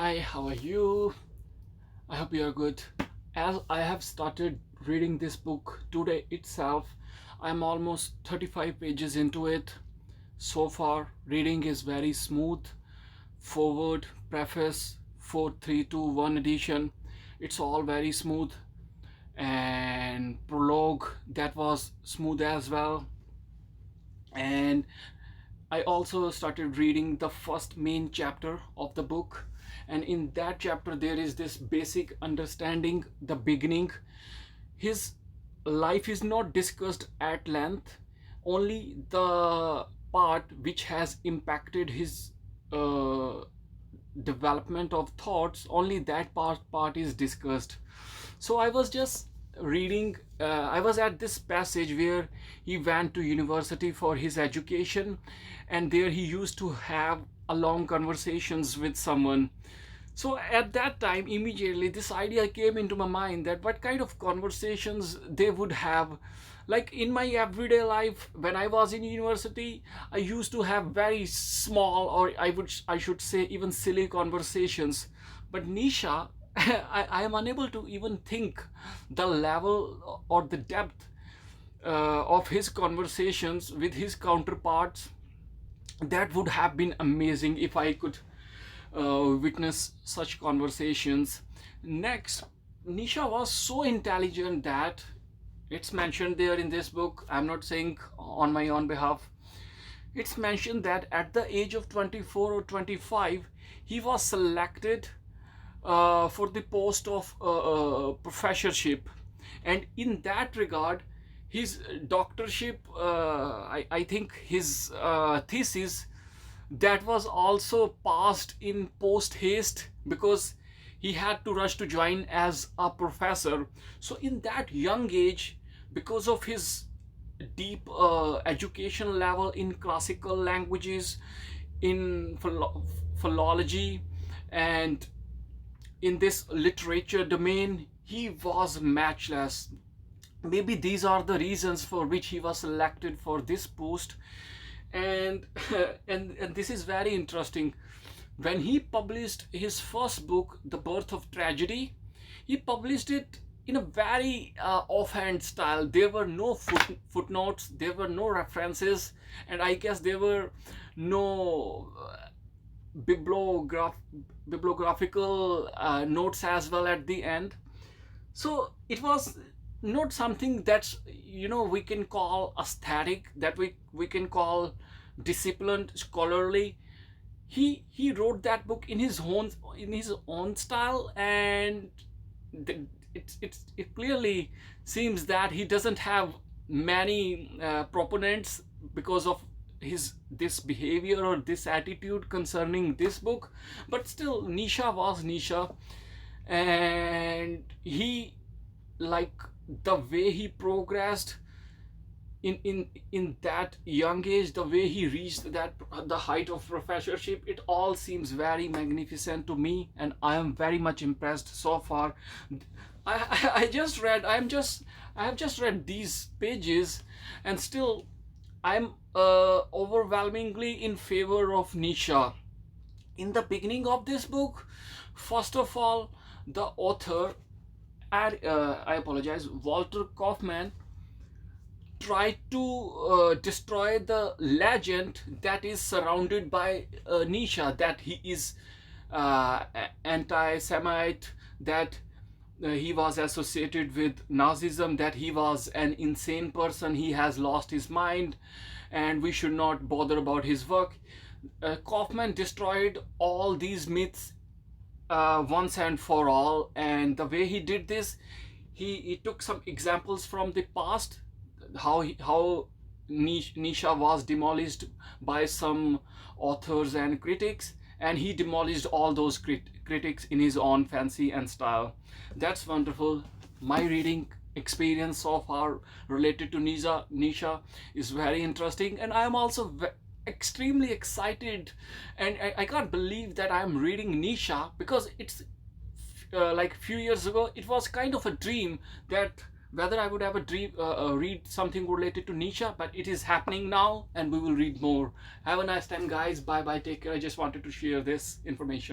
Hi, how are you? I hope you are good. As I have started reading this book today itself, I'm almost 35 pages into it. So far, reading is very smooth. Forward, preface, 4321 edition. It's all very smooth. And prologue, that was smooth as well. And I also started reading the first main chapter of the book, and in that chapter there is this basic understanding, the beginning. His life is not discussed at length, only the part which has impacted his uh, development of thoughts, only that part is discussed. So I was just reading, I was at this passage where he went to university for his education, and there he used to have a long conversations with someone. So at that time, immediately this idea came into my mind, that what kind of conversations they would have. Like in my everyday life, when I was in university, I used to have very small, or I should say even silly conversations. But Nietzsche, I am unable to even think the level or the depth of his conversations with his counterparts. That would have been amazing if I could witness such conversations. Next, Nisha was so intelligent that it's mentioned there in this book. I'm not saying on my own behalf. It's mentioned that at the age of 24 or 25, he was selected for the post of professorship. And in that regard, his doctorship, I think his thesis, that was also passed in post haste, because he had to rush to join as a professor. So in that young age, because of his deep education level in classical languages, in philology, and in this literature domain, he was matchless. Maybe these are the reasons for which he was selected for this post. And and this is very interesting. When he published his first book, The Birth of Tragedy, he published it in a very offhand style. There were no footnotes, there were no references, and I guess there were no bibliographical notes as well at the end. So it was not something that's, we can call aesthetic, that we can call disciplined, scholarly. He wrote that book in his own style, and it clearly seems that he doesn't have many proponents because of his this behavior or this attitude concerning this book. But still, Nietzsche was Nietzsche, and he, like, the way he progressed in that young age, the way he reached that the height of professorship, it all seems very magnificent to me, and I am very much impressed so far. I just read, I have just read these pages, and still I'm overwhelmingly in favor of Nietzsche. In the beginning of this book, first of all, the author, I apologize, Walter Kaufmann, tried to destroy the legend that is surrounded by Nietzsche, that he is anti-Semite, that he was associated with Nazism, that he was an insane person, he has lost his mind, and we should not bother about his work. Kaufman destroyed all these myths once and for all, and the way he did this, he took some examples from the past, how Nietzsche was demolished by some authors and critics, and he demolished all those critics in his own fancy and style. That's wonderful. My reading experience so far related to Nietzsche is very interesting, and I am also extremely excited, and I can't believe that I am reading Nietzsche, because it's like a few years ago it was kind of a dream that whether I would ever read something related to Nietzsche, but it is happening now, and we will read more. Have a nice time, guys. Bye bye, take care. I just wanted to share this information.